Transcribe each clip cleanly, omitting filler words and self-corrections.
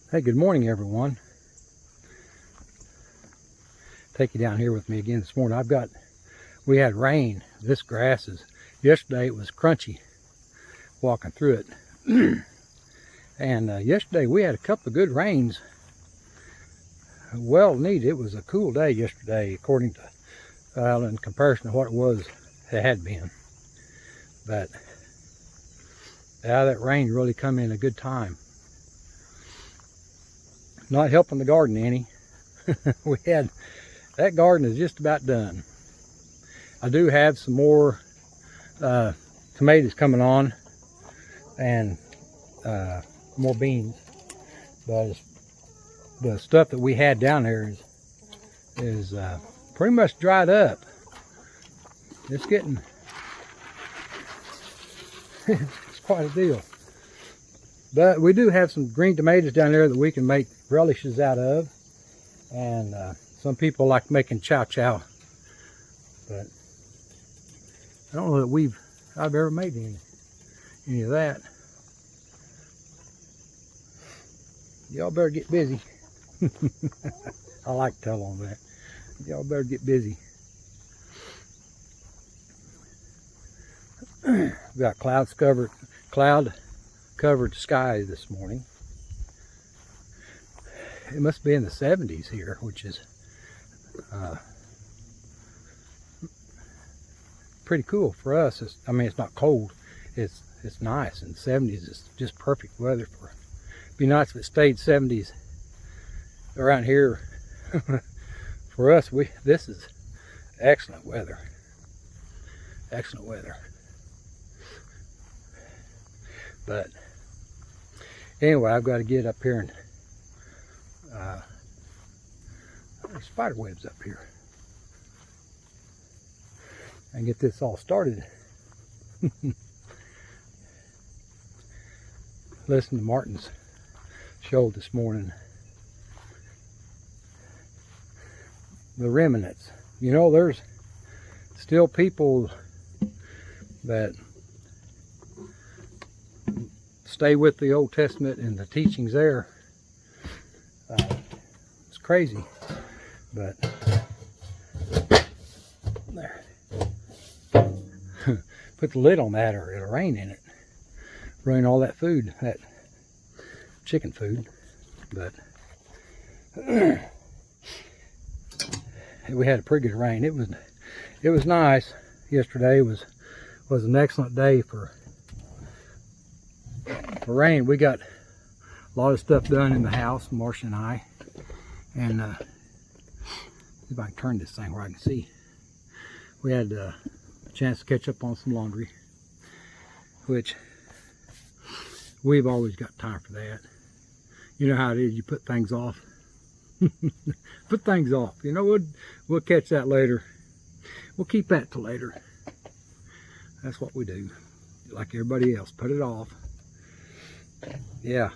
Hey, good morning, everyone. Take you down here with me again this morning. We had rain. This grass yesterday it was crunchy walking through it. And yesterday we had a couple of good rains. Well needed. It was a cool day yesterday, according to, in comparison to what it had been. But yeah, that rain really come in a good time. Not helping the garden any. That garden is just about done. I do have some more tomatoes coming on and more beans, but the stuff that we had down there is pretty much dried up. It's getting it's quite a deal. But we do have some green tomatoes down there that we can make relishes out of, and some people like making chow chow, but I don't know that I've ever made any of that. Y'all better get busy. I like to tell them that. Y'all better get busy. We got cloud covered sky this morning. It must be in the 70s here, which is pretty cool for us. I mean, it's not cold. It's nice, and 70s is just perfect weather for. It'd be nice if it stayed 70s around here. For us, this is excellent weather. Excellent weather. But anyway, I've got to get up here and there's spider webs up here and get this all started. Listen to Martin's show this morning. The remnants. You know, there's still people that stay with the Old Testament and the teachings there. It's crazy, but there. Put the lid on that or it'll rain in it. Rain all that food, that chicken food. But we had a pretty good rain. It was nice. Yesterday was an excellent day for rain. We got a lot of stuff done in the house, Marcia and I, and see if I can turn this thing where I can see. We had a chance to catch up on some laundry, which we've always got time for that. You know how it is, you put things off. Put things off. You know, we'll catch that later. We'll keep that till later. That's what we do. Like everybody else, put it off. Yeah,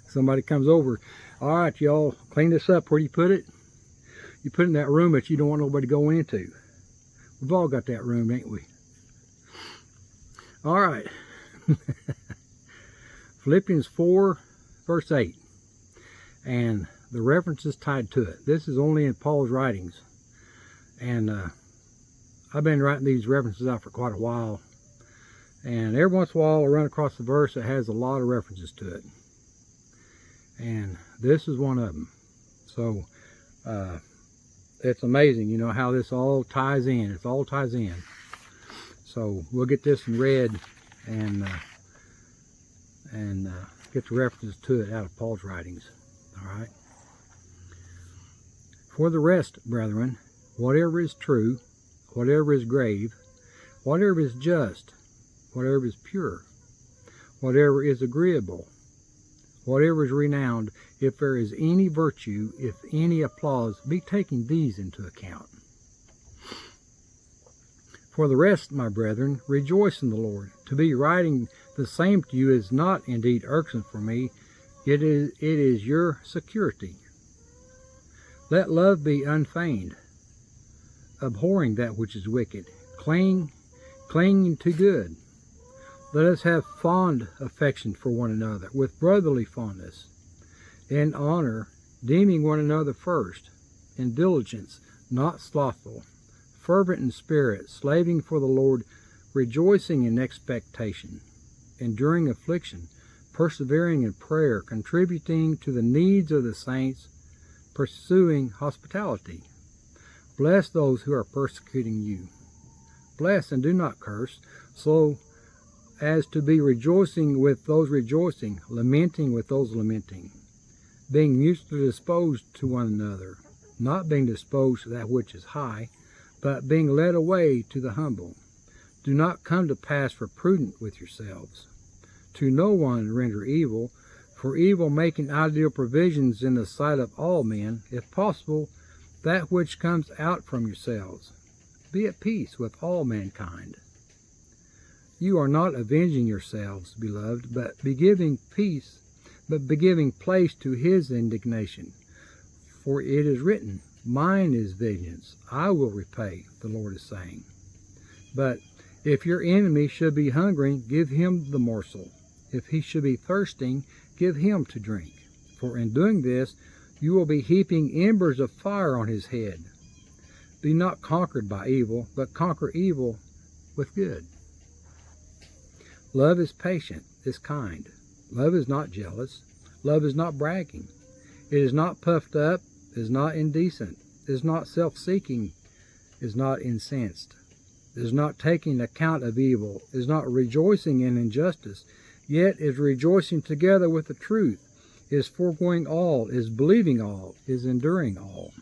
somebody comes over. All right, y'all, clean this up. Where do you put it? You put it in that room that you don't want nobody to go into. We've all got that room, ain't we? All right. Philippians 4, verse 8. And the reference is tied to it. This is only in Paul's writings. And I've been writing these references out for quite a while. And every once in a while I run across a verse that has a lot of references to it. And this is one of them. So it's amazing, you know, how this all ties in. It all ties in. So we'll get this in red and get the references to it out of Paul's writings. All right. For the rest, brethren, whatever is true, whatever is grave, whatever is just, whatever is pure, whatever is agreeable, whatever is renowned, if there is any virtue, if any applause, be taking these into account. For the rest, my brethren, rejoice in the Lord. To be writing the same to you is not indeed irksome for me, it is your security. Let love be unfeigned, abhorring that which is wicked, clinging to good. Let us have fond affection for one another, with brotherly fondness, in honor, deeming one another first, in diligence, not slothful, fervent in spirit, slaving for the Lord, rejoicing in expectation, enduring affliction, persevering in prayer, contributing to the needs of the saints, pursuing hospitality. Bless those who are persecuting you. Bless and do not curse, so as to be rejoicing with those rejoicing, lamenting with those lamenting, being mutually disposed to one another, not being disposed to that which is high, but being led away to the humble. Do not come to pass for prudent with yourselves. To no one render evil, for evil making ideal provisions in the sight of all men, if possible, that which comes out from yourselves. Be at peace with all mankind. You are not avenging yourselves, beloved, but be giving place to his indignation. For it is written, Mine is vengeance, I will repay, the Lord is saying. But if your enemy should be hungering, give him the morsel. If he should be thirsting, give him to drink. For in doing this, you will be heaping embers of fire on his head. Be not conquered by evil, but conquer evil with good. Love is patient, is kind. Love is not jealous. Love is not bragging. It is not puffed up, is not indecent, is not self-seeking, is not incensed, is not taking account of evil, is not rejoicing in injustice, yet is rejoicing together with the truth, is foregoing all, is believing all, is enduring all.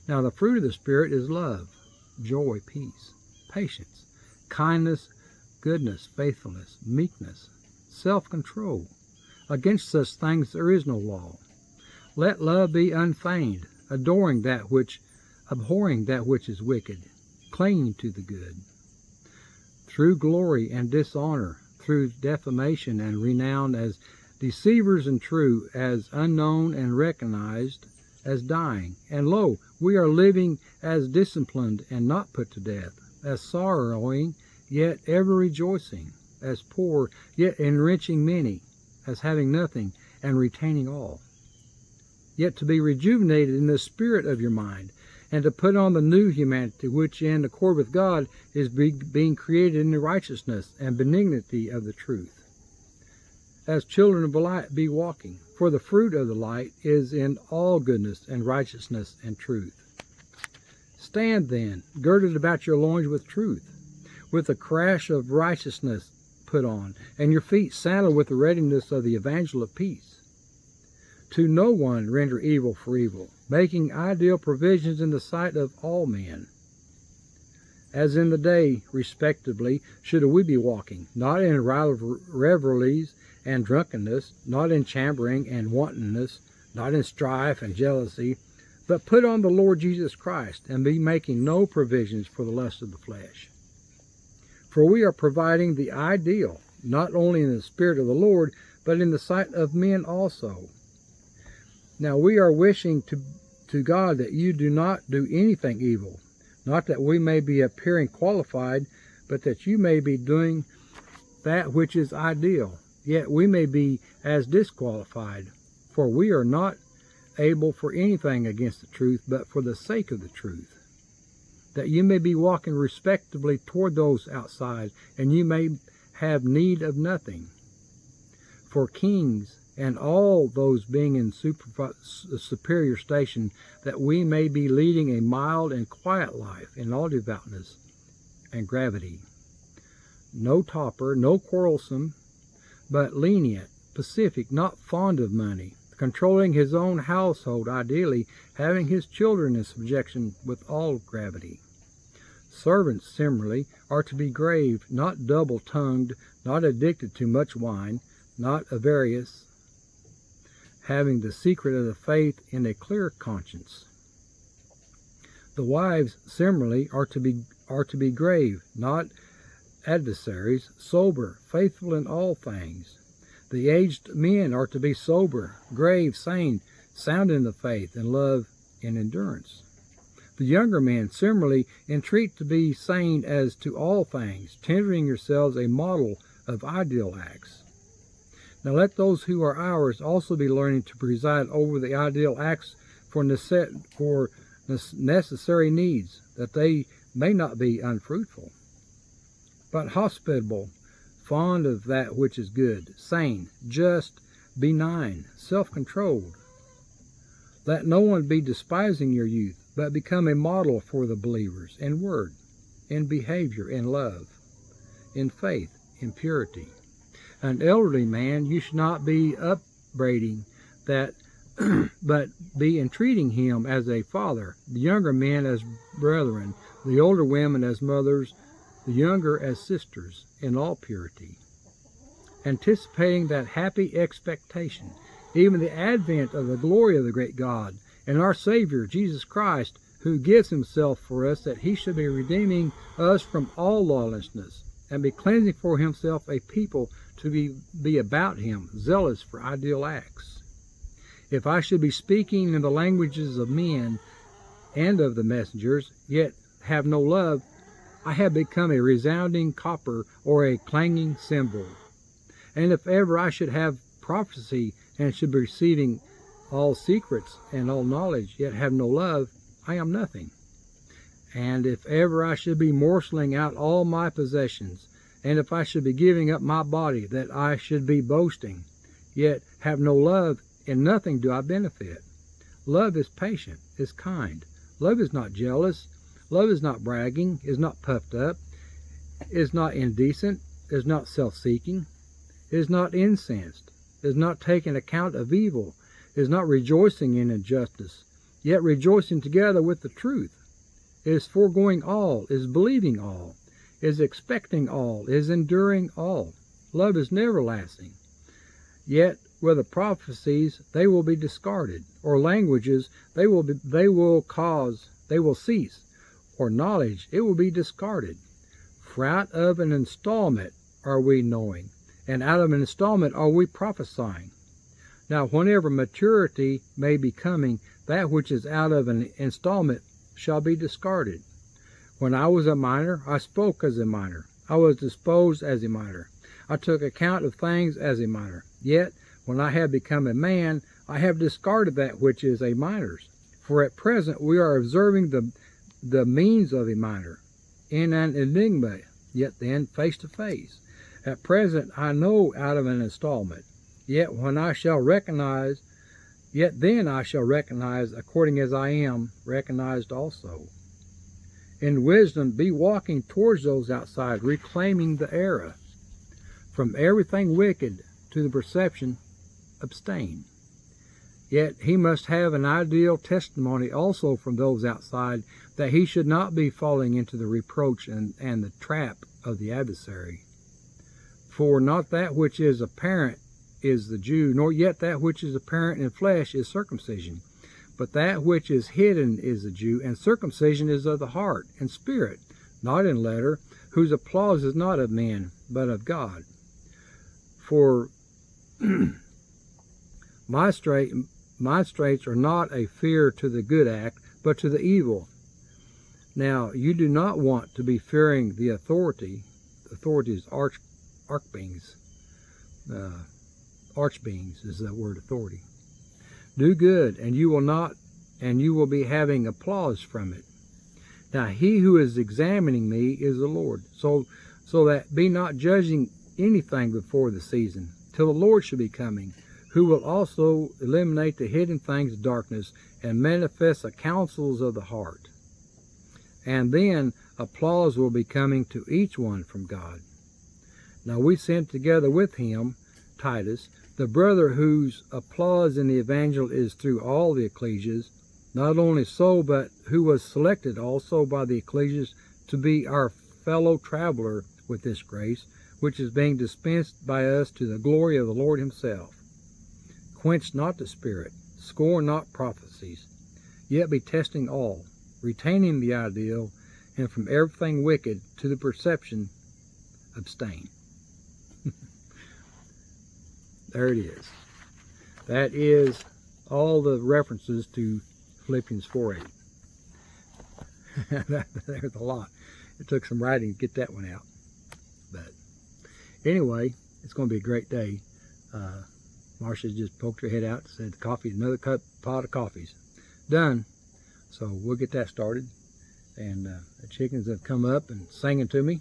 Now the fruit of the Spirit is love, joy, peace, patience, kindness, goodness, faithfulness, meekness, self-control. Against such things there is no law. Let love be unfeigned, abhorring that which is wicked, clinging to the good. Through glory and dishonor, through defamation and renown, as deceivers and true, as unknown and recognized, as dying. And lo, we are living as disciplined and not put to death, as sorrowing, yet ever rejoicing, as poor, yet enriching many, as having nothing and retaining all. Yet to be rejuvenated in the spirit of your mind, and to put on the new humanity, which in accord with God is being created in the righteousness and benignity of the truth. As children of the light be walking, for the fruit of the light is in all goodness and righteousness and truth. Stand then, girded about your loins with truth, with the crash of righteousness put on, and your feet sandaled with the readiness of the evangel of peace. To no one render evil for evil, making ideal provisions in the sight of all men. As in the day, respectively, should we be walking, not in revelries and drunkenness, not in chambering and wantonness, not in strife and jealousy, but put on the Lord Jesus Christ, and be making no provisions for the lust of the flesh. For we are providing the ideal, not only in the Spirit of the Lord, but in the sight of men also. Now we are wishing to God that you do not do anything evil, not that we may be appearing qualified, but that you may be doing that which is ideal, yet we may be as disqualified, for we are not able for anything against the truth, but for the sake of the truth, that you may be walking respectably toward those outside, and you may have need of nothing. For kings and all those being in superior station, that we may be leading a mild and quiet life in all devoutness and gravity. No topper, no quarrelsome, but lenient, pacific, not fond of money, controlling his own household ideally, having his children in subjection with all gravity. Servants, similarly, are to be grave, not double-tongued, not addicted to much wine, not avaricious, having the secret of the faith in a clear conscience. The wives, similarly, are to be grave, not adversaries, sober, faithful in all things. The aged men are to be sober, grave, sane, sound in the faith, and love and endurance. The younger men, similarly, entreat to be sane as to all things, tendering yourselves a model of ideal acts. Now let those who are ours also be learning to preside over the ideal acts for necessary needs, that they may not be unfruitful, but hospitable, fond of that which is good, sane, just, benign, self-controlled. Let no one be despising your youth, but become a model for the believers in word, in behavior, in love, in faith, in purity. An elderly man you should not be upbraiding that, but be entreating him as a father, the younger men as brethren, the older women as mothers, the younger as sisters, in all purity, anticipating that happy expectation, even the advent of the glory of the great God and our Savior, Jesus Christ, who gives himself for us, that he should be redeeming us from all lawlessness, and be cleansing for himself a people to be about him, zealous for ideal acts. If I should be speaking in the languages of men and of the messengers, yet have no love, I have become a resounding copper or a clanging cymbal. And if ever I should have prophecy and should be receiving all secrets and all knowledge, yet have no love, I am nothing. And if ever I should be morsling out all my possessions, and if I should be giving up my body, that I should be boasting, yet have no love, in nothing do I benefit. Love is patient, is kind. Love is not jealous. Love is not bragging, is not puffed up, is not indecent, is not self-seeking, is not incensed, is not taking account of evil, is not rejoicing in injustice, yet rejoicing together with the truth, is foregoing all, is believing all, is expecting all, is enduring all. Love is never lasting. Yet whether prophecies, they will be discarded, or languages, they will cease, or knowledge, it will be discarded. For out of an installment are we knowing, and out of an installment are we prophesying. Now whenever maturity may be coming, that which is out of an installment shall be discarded. When I was a minor, I spoke as a minor. I was disposed as a minor. I took account of things as a minor. Yet, when I have become a man, I have discarded that which is a minor's. For at present we are observing the means of a minor, in an enigma, yet then face to face. At present I know out of an installment, yet then I shall recognize according as I am recognized also. In wisdom be walking towards those outside, reclaiming the era. From everything wicked to the perception, abstain. Yet he must have an ideal testimony also from those outside, that he should not be falling into the reproach and the trap of the adversary. For not that which is apparent is the Jew, nor yet that which is apparent in flesh is circumcision, but that which is hidden is the Jew, and circumcision is of the heart and spirit, not in letter, whose applause is not of men, but of God. For my straits are not a fear to the good act, but to the evil. Now you do not want to be fearing the authority. Authority is archbeings. Archbeings is the word authority. Do good, and you will be having applause from it. Now he who is examining me is the Lord. So that be not judging anything before the season, till the Lord should be coming, who will also eliminate the hidden things of darkness and manifest the counsels of the heart. And then applause will be coming to each one from God. Now we sent together with him Titus, the brother whose applause in the evangel is through all the ecclesias, not only so, but who was selected also by the ecclesias to be our fellow traveler with this grace, which is being dispensed by us to the glory of the Lord himself. Quench not the spirit, scorn not prophecies, yet be testing all, retaining the ideal, and from everything wicked to the perception abstain. There it is. That is all the references to Philippians 4:8. There's a lot. It took some writing to get that one out. But anyway, it's going to be a great day. Marcia just poked her head out and said, another pot of coffee's done. So we'll get that started. And the chickens have come up and singing to me.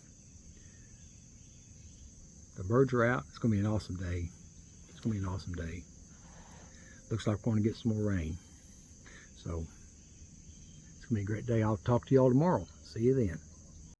The birds are out. It's going to be an awesome day. It's going to be an awesome day. Looks like we're going to get some more rain. So it's going to be a great day. I'll talk to you all tomorrow. See you then.